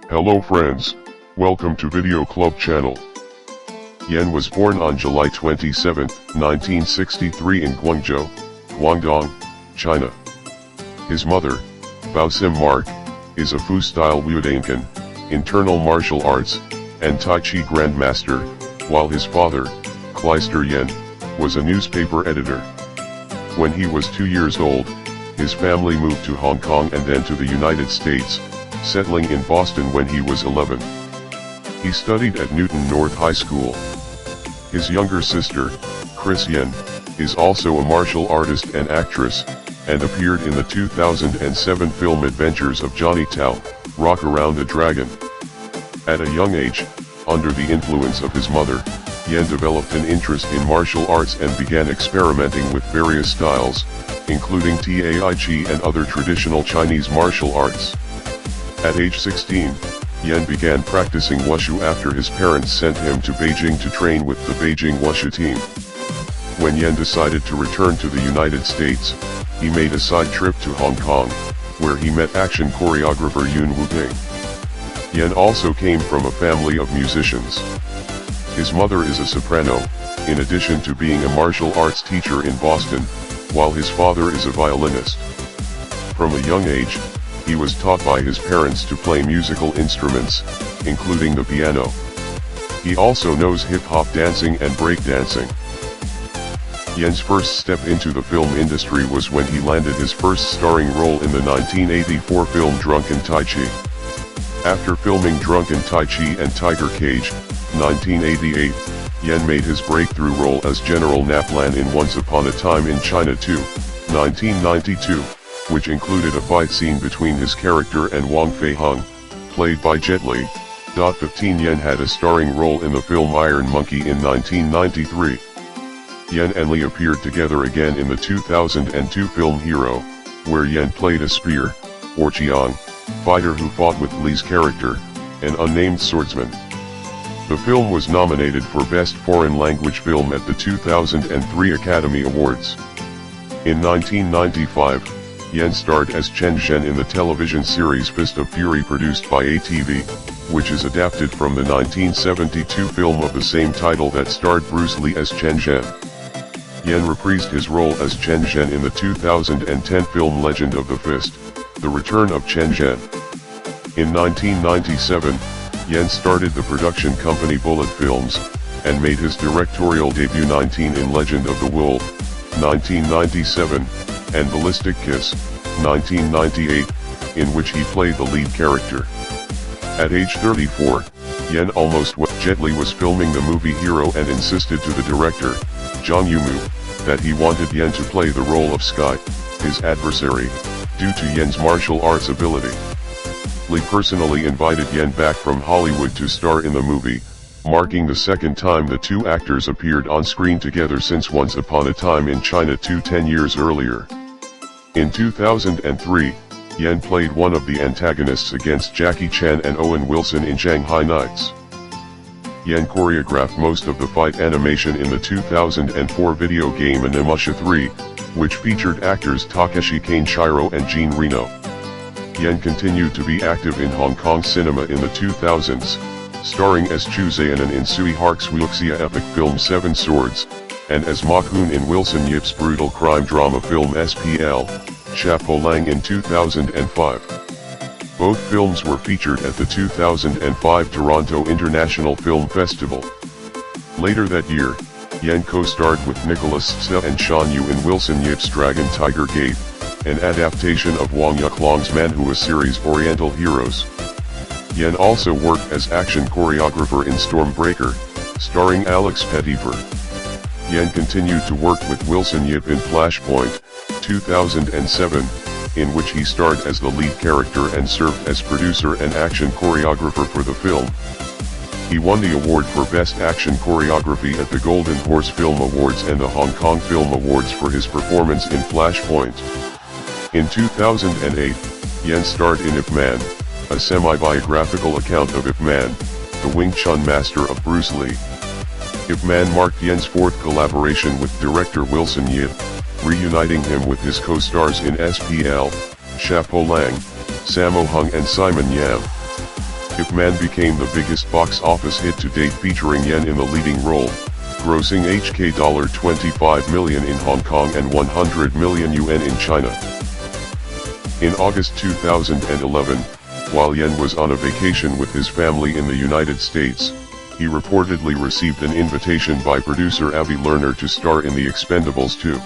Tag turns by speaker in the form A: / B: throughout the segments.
A: Hello friends, welcome to Video Club channel. Yen was born on July 27, 1963 in Guangzhou, Guangdong, China. His mother, Baosim Mark, is a Fu-style Wudankan, internal martial arts, and Tai Chi grandmaster, while his father, Kleister Yen, was a newspaper editor. When he was 2 years old, his family moved to Hong Kong and then to the United States, settling in Boston when he was 11. He studied at Newton North High School. His younger sister, Chris Yen, is also a martial artist and actress, and appeared in the 2007 film Adventures of Johnny Tao, Rock Around the Dragon. At a young age, under the influence of his mother, Yen developed an interest in martial arts and began experimenting with various styles, including Tai Chi and other traditional Chinese martial arts. At age 16, Yen began practicing Wushu after his parents sent him to Beijing to train with the Beijing Wushu team. When Yen decided to return to the United States, he made a side trip to Hong Kong, where he met action choreographer Yuen Woo-ping. Yen also came from a family of musicians. His mother is a soprano, in addition to being a martial arts teacher in Boston, while his father is a violinist. From a young age, he was taught by his parents to play musical instruments, including the piano. He also knows hip-hop dancing and breakdancing. Yen's first step into the film industry was when he landed his first starring role in the 1984 film Drunken Tai Chi. After filming Drunken Tai Chi and Tiger Cage, 1988, Yen made his breakthrough role as General Naplan in Once Upon a Time in China 2, 1992, which included a fight scene between his character and Wang Fei-hung, played by Jet Li. 15 Yen had a starring role in the film Iron Monkey in 1993. Yen and Li appeared together again in the 2002 film Hero, where Yen played a spear, or Qiang, fighter who fought with Li's character, an unnamed swordsman. The film was nominated for Best Foreign Language Film at the 2003 Academy Awards. In 1995, Yen starred as Chen Zhen in the television series Fist of Fury produced by ATV, which is adapted from the 1972 film of the same title that starred Bruce Lee as Chen Zhen. Yen reprised his role as Chen Zhen in the 2010 film Legend of the Fist, The Return of Chen Zhen. In 1997, Yen started the production company Bullet Films, and made his directorial debut 19 in Legend of the Wolf, 1997, and Ballistic Kiss, 1998, in which he played the lead character. At age 34, Yen almost Jet Li was filming the movie Hero and insisted to the director, Zhang Yimou, that he wanted Yen to play the role of Sky, his adversary, due to Yen's martial arts ability. Li personally invited Yen back from Hollywood to star in the movie, marking the second time the two actors appeared on screen together since Once Upon a Time in China 10 years earlier. In 2003, Yen played one of the antagonists against Jackie Chan and Owen Wilson in Shanghai Nights. Yen choreographed most of the fight animation in the 2004 video game Onimusha 3, which featured actors Takeshi Kaneshiro and Jean Reno. Yen continued to be active in Hong Kong cinema in the 2000s, starring as Chu Zayanan in Sui Hark's wuxia epic film Seven Swords, and as Ma Kun in Wilson Yip's brutal crime drama film SPL, Chapeau Lang in 2005. Both films were featured at the 2005 Toronto International Film Festival. Later that year, Yen co-starred with Nicholas Tse and Shan Yu in Wilson Yip's Dragon Tiger Gate, an adaptation of Wang Yuklong's manhua series Oriental Heroes. Yen also worked as action choreographer in Stormbreaker, starring Alex Pettyfer. Yen continued to work with Wilson Yip in Flashpoint, 2007, in which he starred as the lead character and served as producer and action choreographer for the film. He won the award for Best Action Choreography at the Golden Horse Film Awards and the Hong Kong Film Awards for his performance in Flashpoint. In 2008, Yen starred in Ip Man, a semi-biographical account of Ip Man, the Wing Chun master of Bruce Lee. Ip Man marked Yen's fourth collaboration with director Wilson Yip, reuniting him with his co-stars in SPL, Chapeau Lang, Sammo Hung and Simon Yam. Ip Man became the biggest box office hit to date, featuring Yen in the leading role, grossing HK$ 25 million in Hong Kong and 100 million yuan in China. In August 2011, while Yen was on a vacation with his family in the United States, he reportedly received an invitation by producer Avi Lerner to star in The Expendables 2.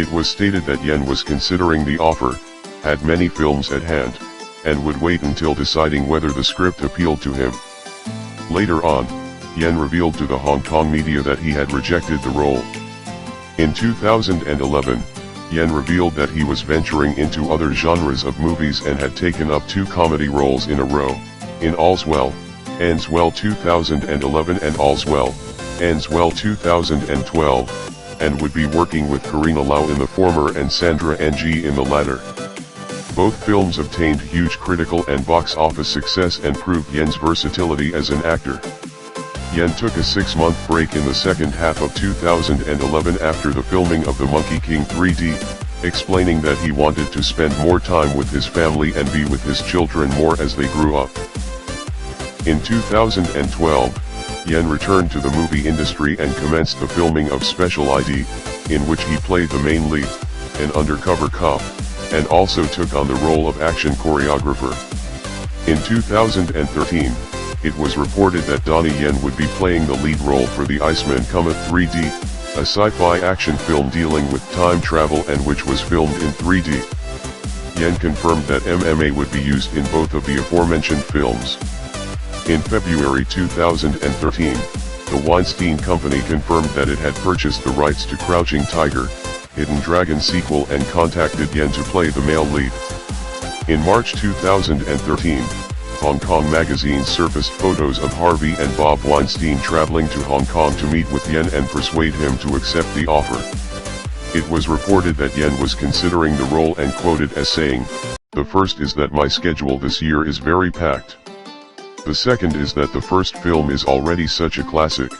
A: It was stated that Yen was considering the offer, had many films at hand, and would wait until deciding whether the script appealed to him. Later on, Yen revealed to the Hong Kong media that he had rejected the role. In 2011, Yen revealed that he was venturing into other genres of movies and had taken up 2 comedy roles in a row, in All's Well, Ends Well 2011 and All's Well, Ends Well 2012, and would be working with Karina Lau in the former and Sandra Ng in the latter. Both films obtained huge critical and box office success and proved Yen's versatility as an actor. Yen took a 6-month break in the second half of 2011 after the filming of The Monkey King 3D, explaining that he wanted to spend more time with his family and be with his children more as they grew up. In 2012, Yen returned to the movie industry and commenced the filming of Special ID, in which he played the main lead, an undercover cop, and also took on the role of action choreographer. In 2013, it was reported that Donnie Yen would be playing the lead role for The Iceman Cometh 3D, a sci-fi action film dealing with time travel and which was filmed in 3D. Yen confirmed that MMA would be used in both of the aforementioned films. In February 2013, the Weinstein Company confirmed that it had purchased the rights to Crouching Tiger, Hidden Dragon sequel and contacted Yen to play the male lead. In March 2013, Hong Kong magazine surfaced photos of Harvey and Bob Weinstein traveling to Hong Kong to meet with Yen and persuade him to accept the offer. It was reported that Yen was considering the role and quoted as saying, "The first is that my schedule this year is very packed. The second is that the first film is already such a classic.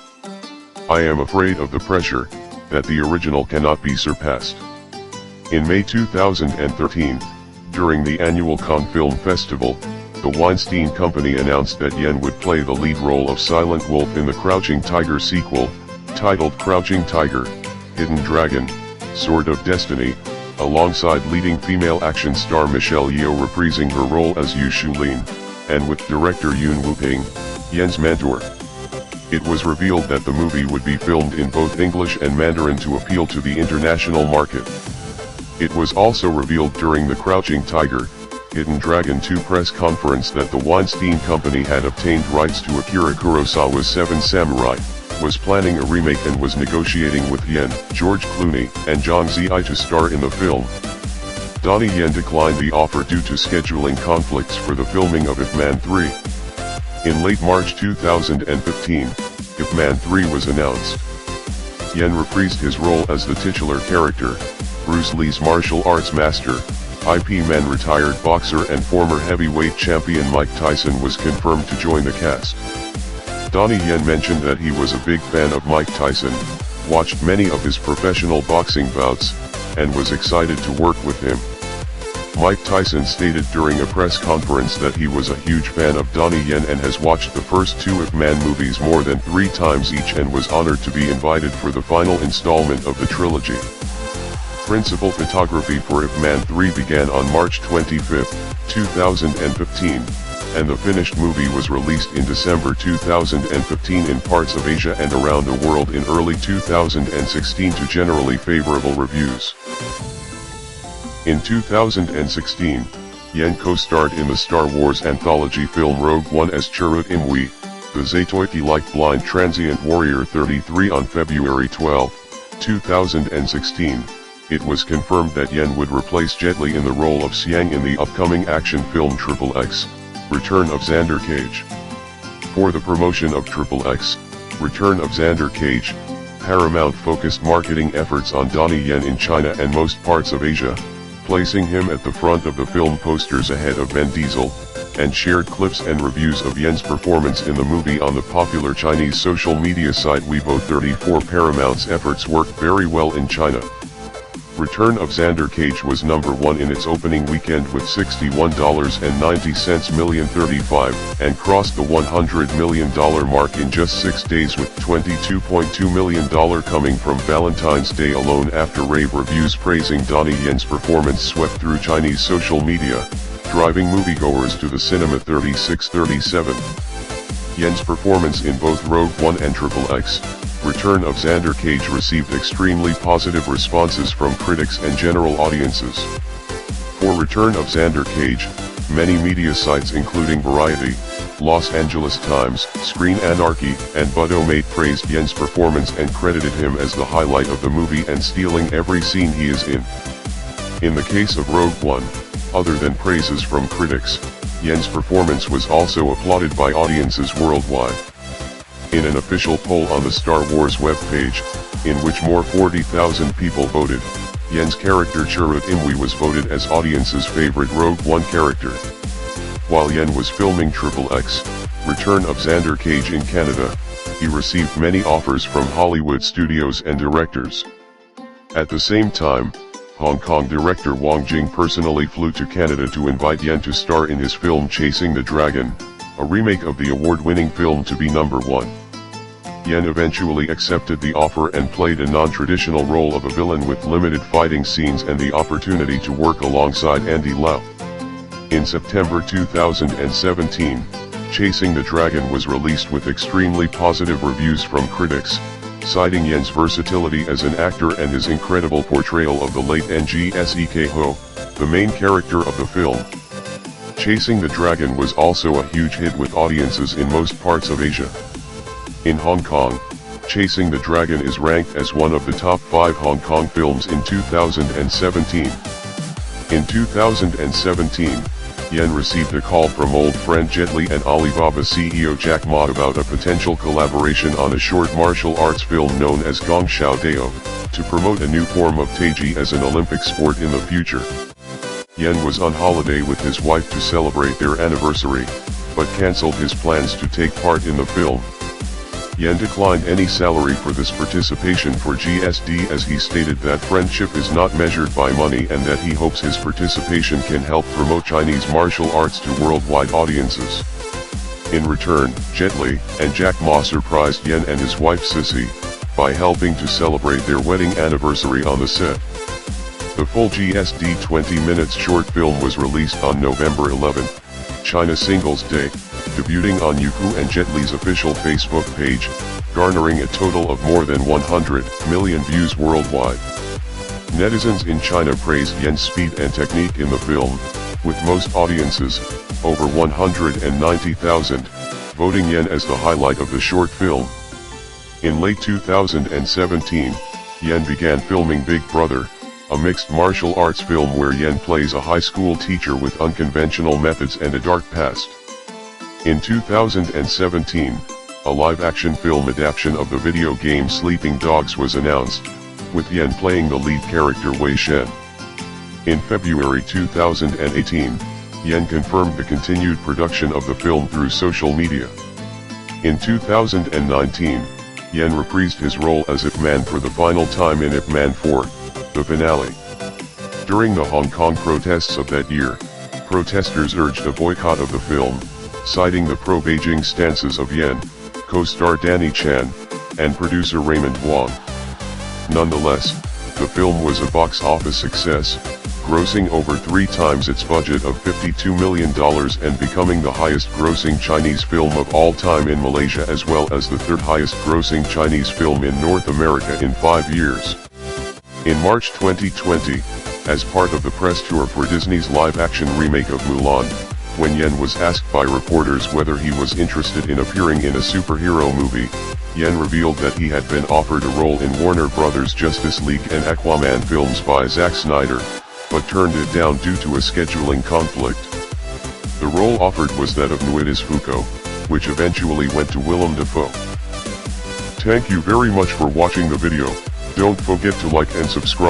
A: I am afraid of the pressure, that the original cannot be surpassed." In May 2013, during the annual Cannes Film Festival, the Weinstein Company announced that Yen would play the lead role of Silent Wolf in the Crouching Tiger sequel, titled Crouching Tiger, Hidden Dragon, Sword of Destiny, alongside leading female action star Michelle Yeoh reprising her role as Yu Shulin, and with director Yoon Woo-ping, Yen's mentor. It was revealed that the movie would be filmed in both English and Mandarin to appeal to the international market. It was also revealed during the Crouching Tiger, Hidden Dragon 2 press conference that the Weinstein Company had obtained rights to Akira Kurosawa's Seven Samurai, was planning a remake and was negotiating with Yen, George Clooney, and Zhang Ziyi to star in the film. Donnie Yen declined the offer due to scheduling conflicts for the filming of Ip Man 3. In late March 2015, Ip Man 3 was announced. Yen reprised his role as the titular character, Bruce Lee's martial arts master. Ip Man retired boxer and former heavyweight champion Mike Tyson was confirmed to join the cast. Donnie Yen mentioned that he was a big fan of Mike Tyson, watched many of his professional boxing bouts, and was excited to work with him. Mike Tyson stated during a press conference that he was a huge fan of Donnie Yen and has watched the first 2 Ip Man movies more than 3 times each and was honored to be invited for the final installment of the trilogy. Principal photography for Ip Man 3 began on March 25, 2015, and the finished movie was released in December 2015 in parts of Asia and around the world in early 2016 to generally favorable reviews. In 2016, Yen co-starred in the Star Wars anthology film Rogue One as Chirrut Imwe, the Zatoichi-like blind transient warrior 33 on February 12, 2016. It was confirmed that Yen would replace Jet Li in the role of Xiang in the upcoming action film XXX, Return of Xander Cage. For the promotion of XXX, Return of Xander Cage, Paramount focused marketing efforts on Donnie Yen in China and most parts of Asia, placing him at the front of the film posters ahead of Vin Diesel, and shared clips and reviews of Yen's performance in the movie on the popular Chinese social media site Weibo. 34 Paramount's efforts worked very well in China. Return of Xander Cage was number 1 in its opening weekend with $61.90 million 35, and crossed the $100 million mark in just 6 days with $22.2 million coming from Valentine's Day alone after rave reviews praising Donnie Yen's performance swept through Chinese social media, driving moviegoers to the cinema. 36-37. Yen's performance in both Rogue One and XXX, Return of Xander Cage received extremely positive responses from critics and general audiences. For Return of Xander Cage, many media sites including Variety, Los Angeles Times, Screen Anarchy, and Budo-Mate praised Yen's performance and credited him as the highlight of the movie and stealing every scene he is in. In the case of Rogue One, other than praises from critics, Yen's performance was also applauded by audiences worldwide. In an official poll on the Star Wars webpage, in which more 40,000 people voted, Yen's character Chirrut Imwe was voted as audience's favorite Rogue One character. While Yen was filming XXX, Return of Xander Cage in Canada, he received many offers from Hollywood studios and directors. At the same time, Hong Kong director Wong Jing personally flew to Canada to invite Yen to star in his film Chasing the Dragon, a remake of the award-winning film To Be Number 1. Yen eventually accepted the offer and played a non-traditional role of a villain with limited fighting scenes and the opportunity to work alongside Andy Lau. In September 2017, Chasing the Dragon was released with extremely positive reviews from critics, citing Yen's versatility as an actor and his incredible portrayal of the late Ng Ho, the main character of the film. Chasing the Dragon was also a huge hit with audiences in most parts of Asia. In Hong Kong, Chasing the Dragon is ranked as one of the top 5 Hong Kong films in 2017. In 2017, Yen received a call from old friend Jet Li and Alibaba CEO Jack Ma about a potential collaboration on a short martial arts film known as Gong Xiao Dao, to promote a new form of Taiji as an Olympic sport in the future. Yen was on holiday with his wife to celebrate their anniversary, but cancelled his plans to take part in the film. Yen declined any salary for this participation for GSD, as he stated that friendship is not measured by money and that he hopes his participation can help promote Chinese martial arts to worldwide audiences. In return, Jet Li and Jack Ma surprised Yen and his wife Sissy by helping to celebrate their wedding anniversary on the set. The full GSD 20 minutes short film was released on November 11, China Singles Day, debuting on Youku and Jet Li's official Facebook page, garnering a total of more than 100 million views worldwide. Netizens in China praised Yen's speed and technique in the film, with most audiences, over 190,000, voting Yen as the highlight of the short film. In late 2017, Yen began filming Big Brother, a mixed martial arts film where Yen plays a high school teacher with unconventional methods and a dark past. In 2017, a live-action film adaptation of the video game Sleeping Dogs was announced, with Yen playing the lead character Wei Shen. In February 2018, Yen confirmed the continued production of the film through social media. In 2019, Yen reprised his role as Ip Man for the final time in Ip Man 4, the finale. During the Hong Kong protests of that year, protesters urged a boycott of the film, citing the pro-Beijing stances of Yen, co-star Danny Chan, and producer Raymond Wong. Nonetheless, the film was a box office success, grossing over 3 times its budget of $52 million and becoming the highest-grossing Chinese film of all time in Malaysia, as well as the 3rd highest-grossing Chinese film in North America in 5 years. In March 2020, as part of the press tour for Disney's live-action remake of Mulan, when Yen was asked by reporters whether he was interested in appearing in a superhero movie, Yen revealed that he had been offered a role in Warner Bros. Justice League and Aquaman films by Zack Snyder, but turned it down due to a scheduling conflict. The role offered was that of Nguyen Phuc, which eventually went to Willem Dafoe. Thank you very much for watching the video. Don't forget to like and subscribe.